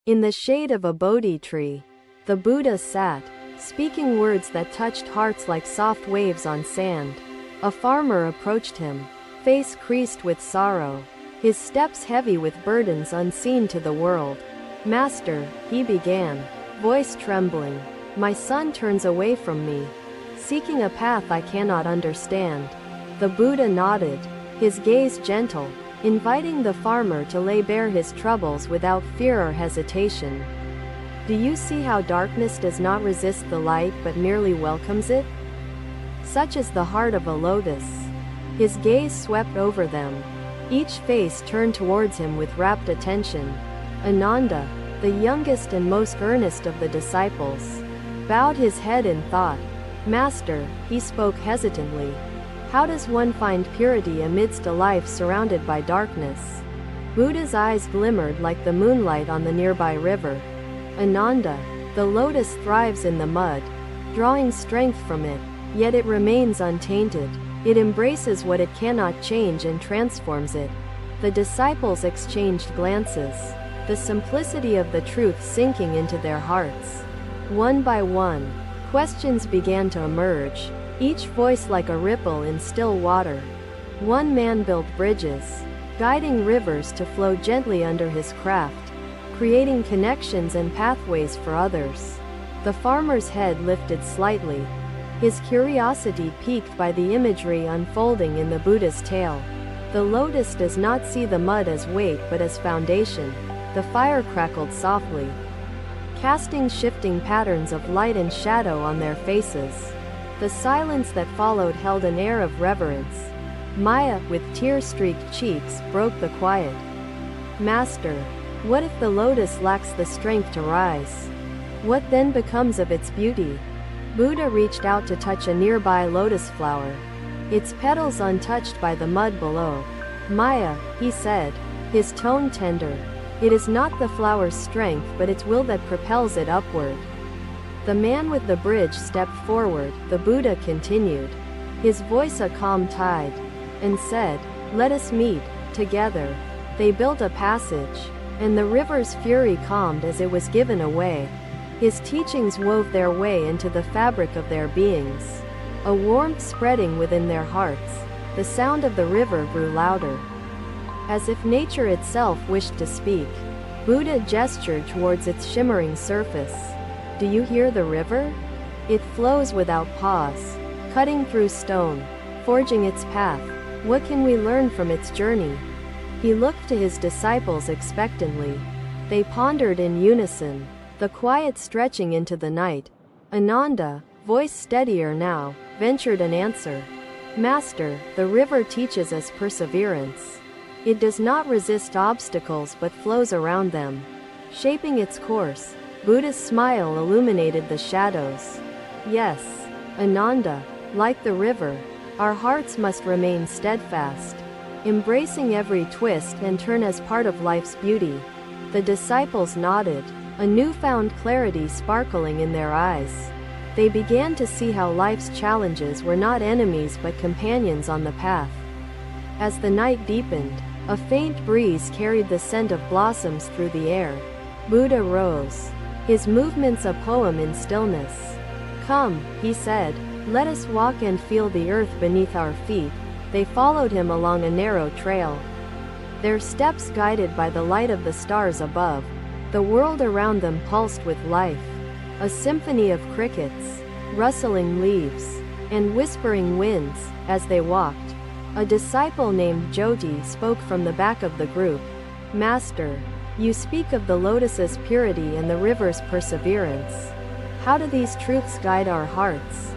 In the shade of a Bodhi tree, the Buddha sat, speaking words that touched hearts like soft waves on sand. A farmer approached him, face creased with sorrow, his steps heavy with burdens unseen to the world. "Master," he began, voice trembling, "my son turns away from me, seeking a path I cannot understand." The Buddha nodded, his gaze gentle, inviting the farmer to lay bare his troubles without fear or hesitation. "Do you see how darkness does not resist the light but merely welcomes it? Such is the heart of a lotus." His gaze swept over them. Each face turned towards him with rapt attention. Ananda, the youngest and most earnest of the disciples, bowed his head in thought. "Master," he spoke hesitantly, "how does one find purity amidst a life surrounded by darkness?" Buddha's eyes glimmered like the moonlight on the nearby river. "Ananda, the lotus thrives in the mud, drawing strength from it, yet it remains untainted. It embraces what it cannot change and transforms it." The disciples exchanged glances, the simplicity of the truth sinking into their hearts. One by one, questions began to emerge, each voice like a ripple in still water. One man built bridges, guiding rivers to flow gently under his craft, creating connections and pathways for others. The farmer's head lifted slightly, his curiosity piqued by the imagery unfolding in the Buddha's tale. "The lotus does not see the mud as weight but as foundation." The fire crackled softly, casting shifting patterns of light and shadow on their faces. The silence that followed held an air of reverence. Maya, with tear-streaked cheeks, broke the quiet. "Master, what if the lotus lacks the strength to rise? What then becomes of its beauty?" Buddha reached out to touch a nearby lotus flower, its petals untouched by the mud below. "Maya," he said, his tone tender, "it is not the flower's strength but its will that propels it upward." The man with the bridge stepped forward, the Buddha continued, his voice a calm tide, and said, "Let us meet, together." They built a passage, and the river's fury calmed as it was given away. His teachings wove their way into the fabric of their beings, a warmth spreading within their hearts. The sound of the river grew louder, as if nature itself wished to speak. Buddha gestured towards its shimmering surface. "Do you hear the river? It flows without pause, cutting through stone, forging its path. What can we learn from its journey?" He looked to his disciples expectantly. They pondered in unison, the quiet stretching into the night. Ananda, voice steadier now, ventured an answer. "Master, the river teaches us perseverance. It does not resist obstacles but flows around them, shaping its course." Buddha's smile illuminated the shadows. "Yes, Ananda, like the river, our hearts must remain steadfast, embracing every twist and turn as part of life's beauty." The disciples nodded, a newfound clarity sparkling in their eyes. They began to see how life's challenges were not enemies but companions on the path. As the night deepened, a faint breeze carried the scent of blossoms through the air. Buddha rose, his movements a poem in stillness. "Come," he said, "let us walk and feel the earth beneath our feet." They followed him along a narrow trail, their steps guided by the light of the stars above. The world around them pulsed with life, a symphony of crickets, rustling leaves, and whispering winds. As they walked, a disciple named Jyoti spoke from the back of the group. "Master, you speak of the lotus's purity and the river's perseverance. How do these truths guide our hearts?"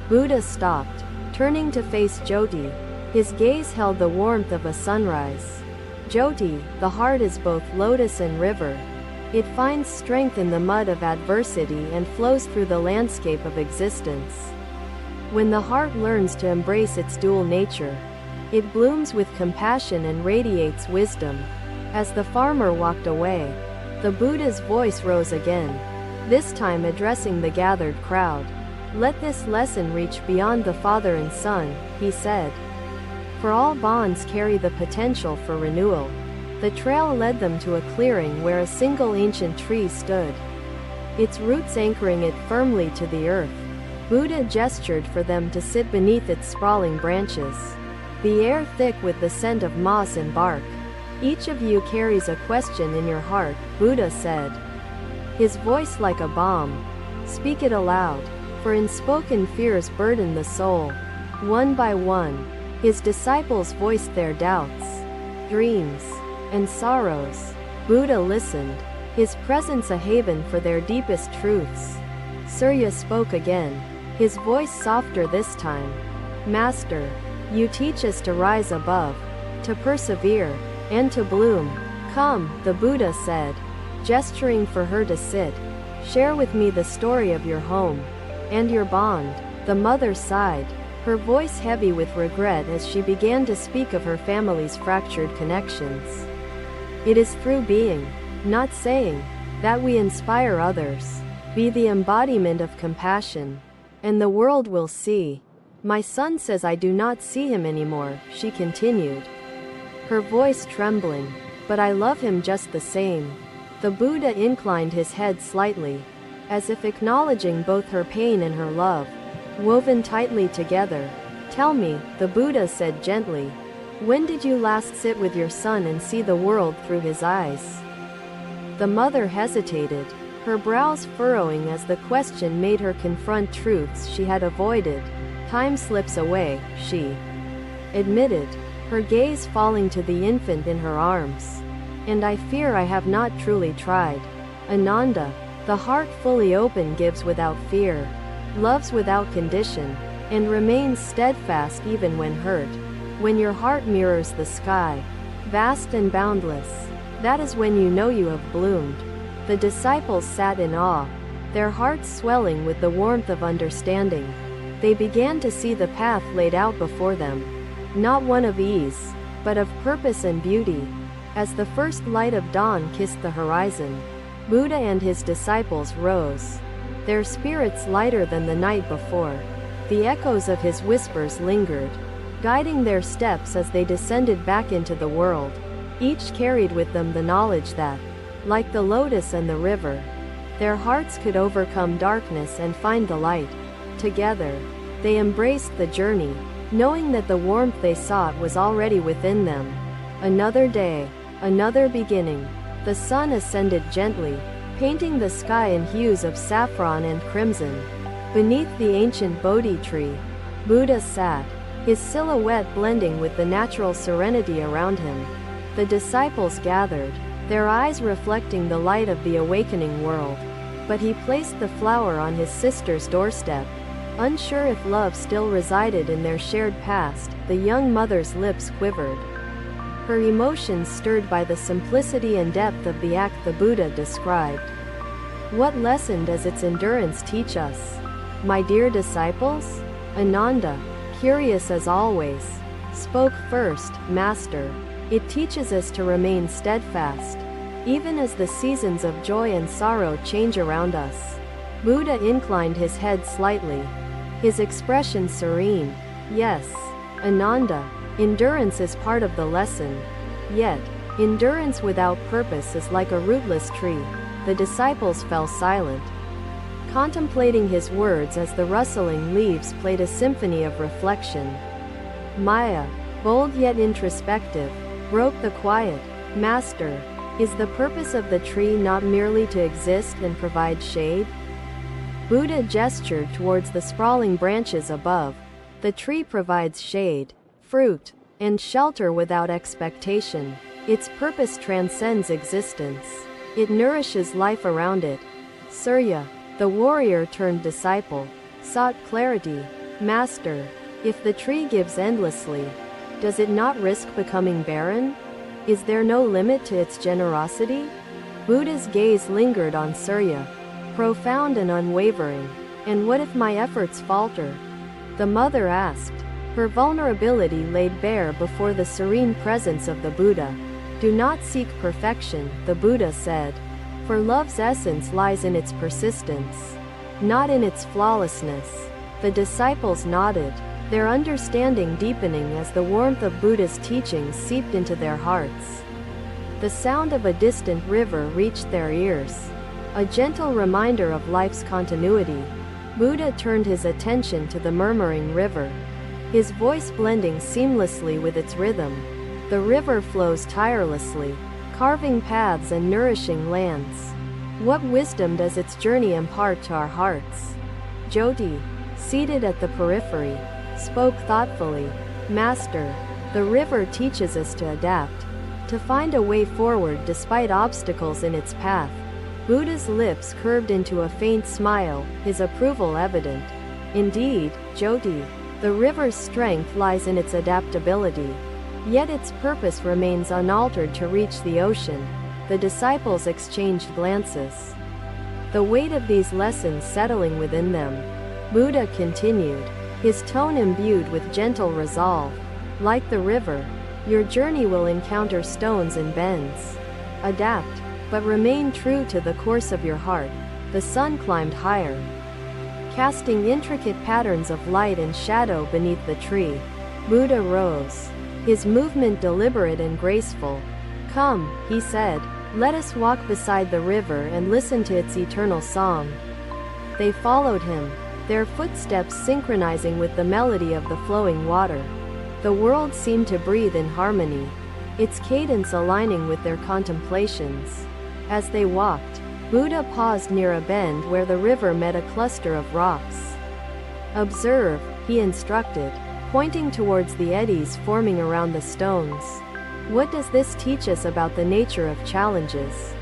Buddha stopped, turning to face Jyoti. His gaze held the warmth of a sunrise. "Jyoti, the heart is both lotus and river. It finds strength in the mud of adversity and flows through the landscape of existence. When the heart learns to embrace its dual nature, it blooms with compassion and radiates wisdom." As the farmer walked away, the Buddha's voice rose again, this time addressing the gathered crowd. "Let this lesson reach beyond the father and son," he said. "For all bonds carry the potential for renewal. The trail led them to a clearing where a single ancient tree stood, its roots anchoring it firmly to the earth. Buddha gestured for them to sit beneath its sprawling branches, the air thick with the scent of moss and bark. Each of you carries a question in your heart, Buddha said, his voice like a bomb. Speak it aloud, for unspoken fears burden the soul. One by one, his disciples voiced their doubts, dreams, and sorrows. Buddha listened, his presence a haven for their deepest truths. Surya spoke again, his voice softer this time. Master, you teach us to rise above, to persevere, and to bloom. Come, the Buddha said, gesturing for her to sit. Share with me the story of your home and your bond. The mother sighed, her voice heavy with regret as she began to speak of her family's fractured connections. It is through being, not saying, that we inspire others. Be the embodiment of compassion, and the world will see. My son says I do not see him anymore, she continued, her voice trembling, but I love him just the same. The Buddha inclined his head slightly, as if acknowledging both her pain and her love, woven tightly together. Tell me, the Buddha said gently, when did you last sit with your son and see the world through his eyes? The mother hesitated, her brows furrowing as the question made her confront truths she had avoided. Time slips away, she admitted, her gaze falling to the infant in her arms. And I fear I have not truly tried. Ananda, the heart fully open gives without fear, loves without condition, and remains steadfast even when hurt. When your heart mirrors the sky, vast and boundless, that is when you know you have bloomed. The disciples sat in awe, their hearts swelling with the warmth of understanding. They began to see the path laid out before them, not one of ease, but of purpose and beauty. As the first light of dawn kissed the horizon, Buddha and his disciples rose, their spirits lighter than the night before. The echoes of his whispers lingered, guiding their steps as they descended back into the world. Each carried with them the knowledge that, like the lotus and the river, their hearts could overcome darkness and find the light. Together, they embraced the journey, knowing that the warmth they sought was already within them. Another day, another beginning. The sun ascended gently, painting the sky in hues of saffron and crimson. Beneath the ancient Bodhi tree, Buddha sat, his silhouette blending with the natural serenity around him. The disciples gathered, their eyes reflecting the light of the awakening world. But he placed the flower on his sister's doorstep. Unsure if love still resided in their shared past, the young mother's lips quivered, her emotions stirred by the simplicity and depth of the act the Buddha described. What lesson does its endurance teach us, my dear disciples? Ananda, curious as always, spoke first. Master, it teaches us to remain steadfast, even as the seasons of joy and sorrow change around us. Buddha inclined his head slightly, his expression serene. Yes, Ananda, endurance is part of the lesson. Yet, endurance without purpose is like a rootless tree. The disciples fell silent, contemplating his words as the rustling leaves played a symphony of reflection. Maya, bold yet introspective, broke the quiet. Master, is the purpose of the tree not merely to exist and provide shade? Buddha gestured towards the sprawling branches above. The tree provides shade, fruit, and shelter without expectation. Its purpose transcends existence. It nourishes life around it. Surya, the warrior turned disciple, sought clarity. Master, if the tree gives endlessly, does it not risk becoming barren? Is there no limit to its generosity? Buddha's gaze lingered on Surya, profound and unwavering. And what if my efforts falter? The mother asked, her vulnerability laid bare before the serene presence of the Buddha. Do not seek perfection, the Buddha said, for love's essence lies in its persistence, not in its flawlessness. The disciples nodded, their understanding deepening as the warmth of Buddha's teachings seeped into their hearts. The sound of a distant river reached their ears, a gentle reminder of life's continuity. Buddha turned his attention to the murmuring river, his voice blending seamlessly with its rhythm. The river flows tirelessly, carving paths and nourishing lands. What wisdom does its journey impart to our hearts? Jyoti, seated at the periphery, spoke thoughtfully. Master, the river teaches us to adapt, to find a way forward despite obstacles in its path. Buddha's lips curved into a faint smile, his approval evident. Indeed, Jyoti, the river's strength lies in its adaptability. Yet its purpose remains unaltered to reach the ocean. The disciples exchanged glances, the weight of these lessons settling within them. Buddha continued, his tone imbued with gentle resolve. Like the river, your journey will encounter stones and bends. Adapt, but remain true to the course of your heart. The sun climbed higher, casting intricate patterns of light and shadow beneath the tree. Buddha rose, his movement deliberate and graceful. Come, he said, let us walk beside the river and listen to its eternal song. They followed him, their footsteps synchronizing with the melody of the flowing water. The world seemed to breathe in harmony, its cadence aligning with their contemplations. As they walked, Buddha paused near a bend where the river met a cluster of rocks. Observe, he instructed, pointing towards the eddies forming around the stones. What does this teach us about the nature of challenges?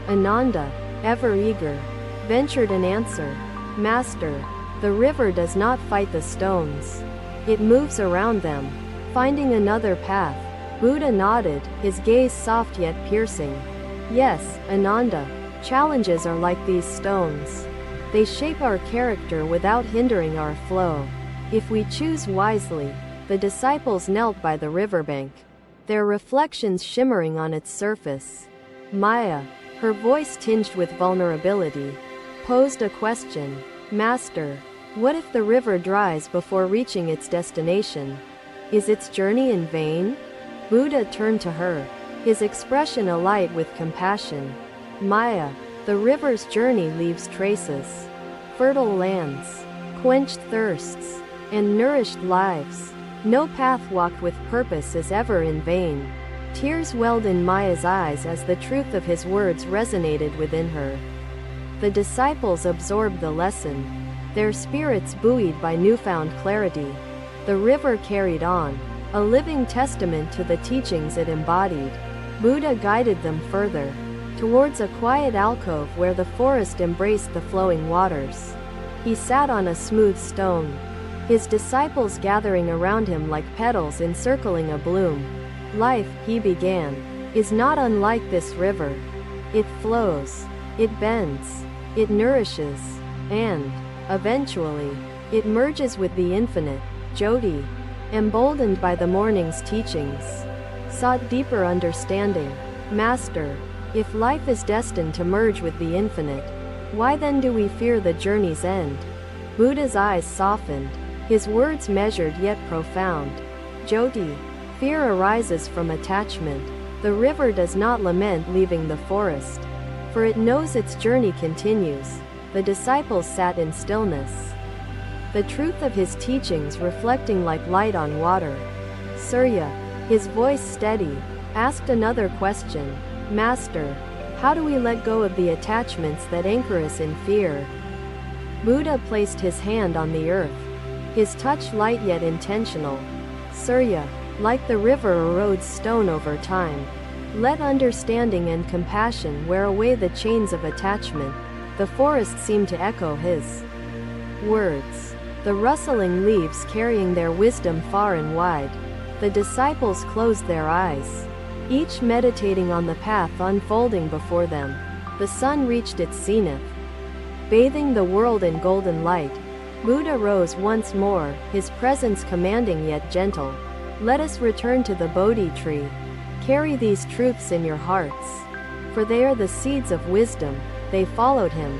Ananda, ever eager, ventured an answer. Master, the river does not fight the stones. It moves around them, finding another path. Buddha nodded, his gaze soft yet piercing. Yes, Ananda, challenges are like these stones. They shape our character without hindering our flow. If we choose wisely. The disciples knelt by the riverbank, their reflections shimmering on its surface. Maya, her voice tinged with vulnerability, posed a question. Master, what if the river dries before reaching its destination? Is its journey in vain? Buddha turned to her, his expression alight with compassion. Maya, the river's journey leaves traces. Fertile lands, quenched thirsts, and nourished lives. No path walked with purpose is ever in vain. Tears welled in Maya's eyes as the truth of his words resonated within her. The disciples absorbed the lesson, their spirits buoyed by newfound clarity. The river carried on, a living testament to the teachings it embodied. Buddha guided them further, towards a quiet alcove where the forest embraced the flowing waters. He sat on a smooth stone, his disciples gathering around him like petals encircling a bloom. Life, he began, is not unlike this river. It flows, it bends, it nourishes, and, eventually, it merges with the infinite. Jyoti, emboldened by the morning's teachings, sought deeper understanding. Master, if life is destined to merge with the infinite, why then do we fear the journey's end? Buddha's eyes softened, his words measured yet profound. Jyoti, fear arises from attachment. The river does not lament leaving the forest, for it knows its journey continues. The disciples sat in stillness, the truth of his teachings reflecting like light on water. Surya, his voice steady, asked another question. Master, how do we let go of the attachments that anchor us in fear? Buddha placed his hand on the earth, his touch light yet intentional. Surya, like the river erodes stone over time, let understanding and compassion wear away the chains of attachment. The forest seemed to echo his words, the rustling leaves carrying their wisdom far and wide. The disciples closed their eyes, each meditating on the path unfolding before them. The sun reached its zenith, bathing the world in golden light. Buddha rose once more, his presence commanding yet gentle. Let us return to the Bodhi tree. Carry these truths in your hearts, for they are the seeds of wisdom. They followed him,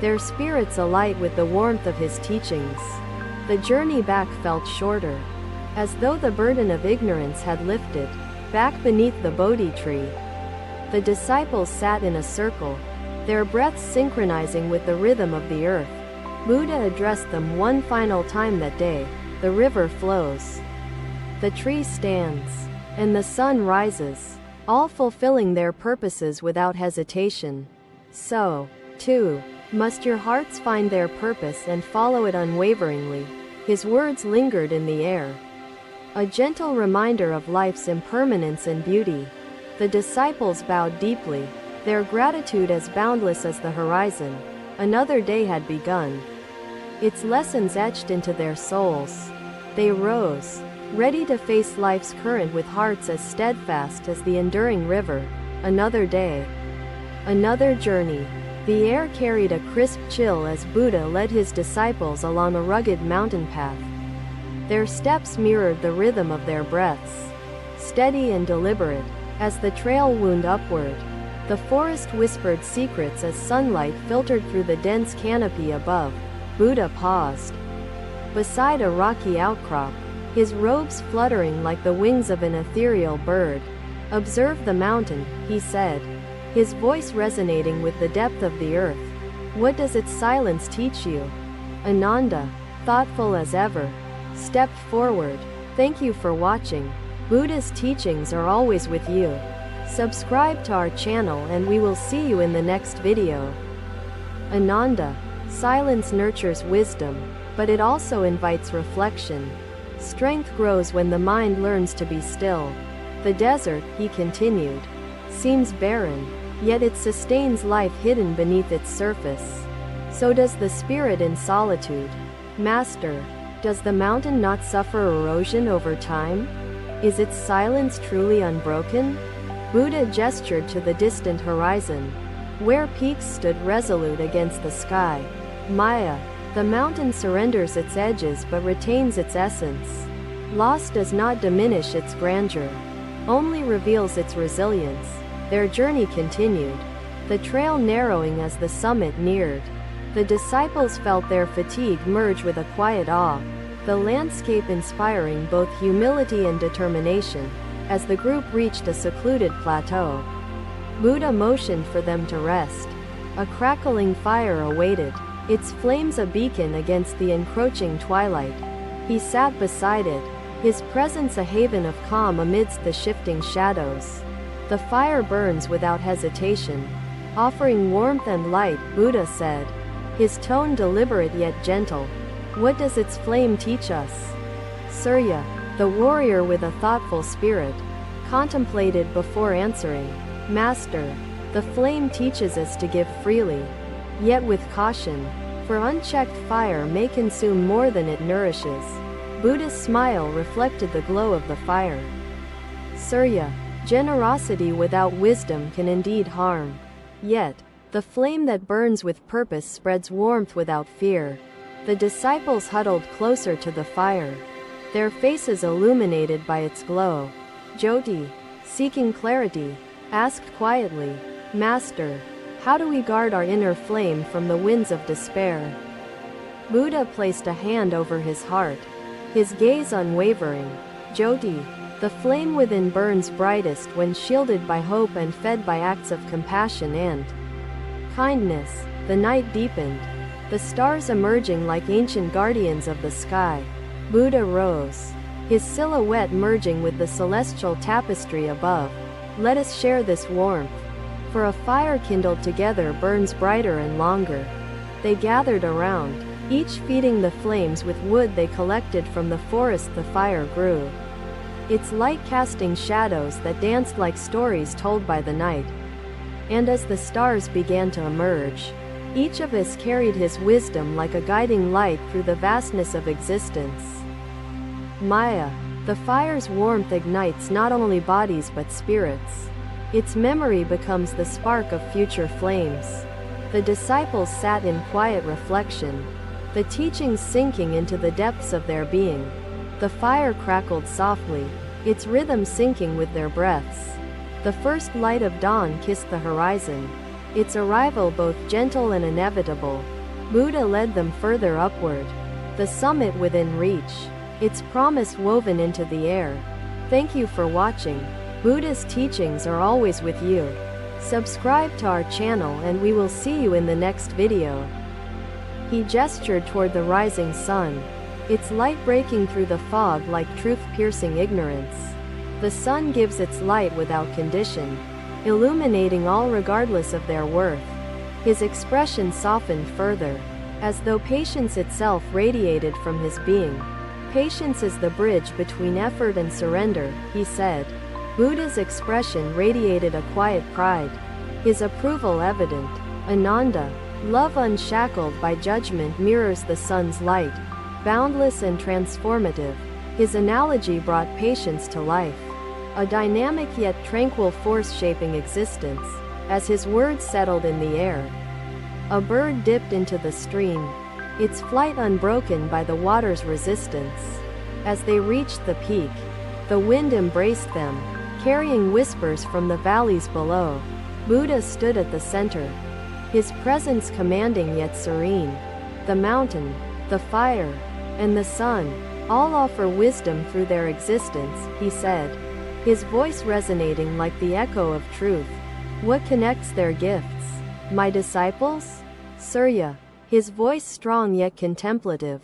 their spirits alight with the warmth of his teachings. The journey back felt shorter, as though the burden of ignorance had lifted. Back beneath the Bodhi tree, The disciples sat in a circle, their breaths synchronizing with the rhythm of the earth. Buddha addressed them one final time that day. The river flows, the tree stands, and the sun rises, all fulfilling their purposes without hesitation. So, too, must your hearts find their purpose and follow it unwaveringly. His words lingered in the air, a gentle reminder of life's impermanence and beauty. The disciples bowed deeply, their gratitude as boundless as the horizon. Another day had begun, its lessons etched into their souls. They rose, ready to face life's current with hearts as steadfast as the enduring river. Another day, another journey. The air carried a crisp chill as Buddha led his disciples along a rugged mountain path. Their steps mirrored the rhythm of their breaths, steady and deliberate. As the trail wound upward, the forest whispered secrets as sunlight filtered through the dense canopy above. Buddha paused beside a rocky outcrop, his robes fluttering like the wings of an ethereal bird. "Observe the mountain," he said, his voice resonating with the depth of the earth. "What does its silence teach you?" Ananda, thoughtful as ever, stepped forward. "Thank you for watching. Buddha's teachings are always with you. Subscribe to our channel and we will see you in the next video." Ananda, silence nurtures wisdom, but it also invites reflection. Strength grows when the mind learns to be still. The desert, he continued, seems barren, yet it sustains life hidden beneath its surface. So does the spirit in solitude. Master, does the mountain not suffer erosion over time? Is its silence truly unbroken? Buddha gestured to the distant horizon, where peaks stood resolute against the sky. Maya, the mountain surrenders its edges but retains its essence. Loss does not diminish its grandeur, only reveals its resilience. Their journey continued, the trail narrowing as the summit neared. The disciples felt their fatigue merge with a quiet awe, the landscape inspiring both humility and determination. As the group reached a secluded plateau, Buddha motioned for them to rest. A crackling fire awaited, its flames a beacon against the encroaching twilight. He sat beside it, his presence a haven of calm amidst the shifting shadows. The fire burns without hesitation, offering warmth and light, Buddha said, his tone deliberate yet gentle. What does its flame teach us? Surya, the warrior with a thoughtful spirit, contemplated before answering. Master, the flame teaches us to give freely, yet with caution, for unchecked fire may consume more than it nourishes. Buddha's smile reflected the glow of the fire. Surya, generosity without wisdom can indeed harm. Yet, the flame that burns with purpose spreads warmth without fear. The disciples huddled closer to the fire, their faces illuminated by its glow. Jyoti, seeking clarity, asked quietly, Master, how do we guard our inner flame from the winds of despair? Buddha placed a hand over his heart, his gaze unwavering. Jyoti, the flame within burns brightest when shielded by hope and fed by acts of compassion and kindness. The night deepened, the stars emerging like ancient guardians of the sky. Buddha rose, his silhouette merging with the celestial tapestry above. Let us share this warmth, for a fire kindled together burns brighter and longer. They gathered around, each feeding the flames with wood they collected from the forest the fire grew, its light casting shadows that danced like stories told by the night. And as the stars began to emerge, each of us carried his wisdom like a guiding light through the vastness of existence. Maya, the fire's warmth ignites not only bodies but spirits. Its memory becomes the spark of future flames. The disciples sat in quiet reflection, the teachings sinking into the depths of their being. The fire crackled softly, its rhythm syncing with their breaths. The first light of dawn kissed the horizon, its arrival both gentle and inevitable. Buddha led them further upward, the summit within reach, its promise woven into the air. Thank you for watching. Buddha's teachings are always with you. Subscribe to our channel and we will see you in the next video. He gestured toward the rising sun, its light breaking through the fog like truth-piercing ignorance. The sun gives its light without condition, illuminating all regardless of their worth. His expression softened further, as though patience itself radiated from his being. Patience is the bridge between effort and surrender, he said. Buddha's expression radiated a quiet pride, his approval evident. Ananda, love unshackled by judgment mirrors the sun's light, boundless and transformative. His analogy brought patience to life, a dynamic yet tranquil force shaping existence. As his words settled in the air, a bird dipped into the stream, its flight unbroken by the water's resistance. As they reached the peak, the wind embraced them, carrying whispers from the valleys below. Buddha stood at the center, his presence commanding yet serene. The mountain, the fire, and the sun all offer wisdom through their existence, he said, his voice resonating like the echo of truth. What connects their gifts? My disciples? Surya, his voice strong yet contemplative,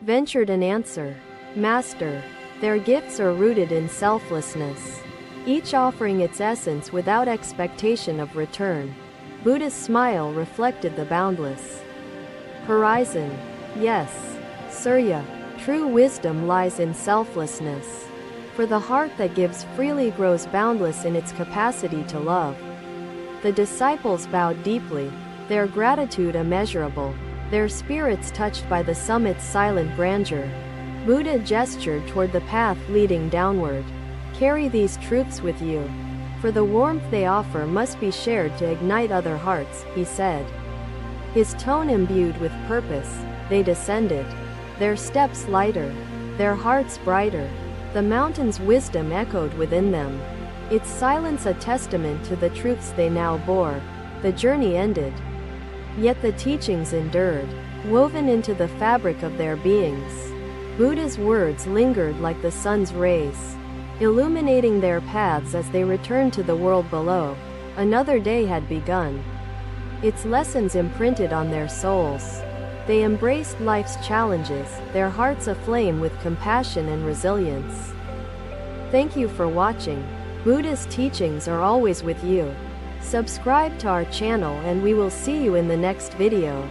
ventured an answer. Master, their gifts are rooted in selflessness, each offering its essence without expectation of return. Buddha's smile reflected the boundless horizon. Yes, Surya, true wisdom lies in selflessness. For the heart that gives freely grows boundless in its capacity to love. The disciples bowed deeply, their gratitude immeasurable, their spirits touched by the summit's silent grandeur. Buddha gestured toward the path leading downward. Carry these truths with you, for the warmth they offer must be shared to ignite other hearts, he said. His tone imbued with purpose, they descended, their steps lighter, their hearts brighter. The mountain's wisdom echoed within them, its silence a testament to the truths they now bore. The journey ended, yet the teachings endured, woven into the fabric of their beings. Buddha's words lingered like the sun's rays, illuminating their paths as they returned to the world below. Another day had begun, its lessons imprinted on their souls. They embraced life's challenges, their hearts aflame with compassion and resilience. Thank you for watching. Buddha's teachings are always with you. Subscribe to our channel and we will see you in the next video.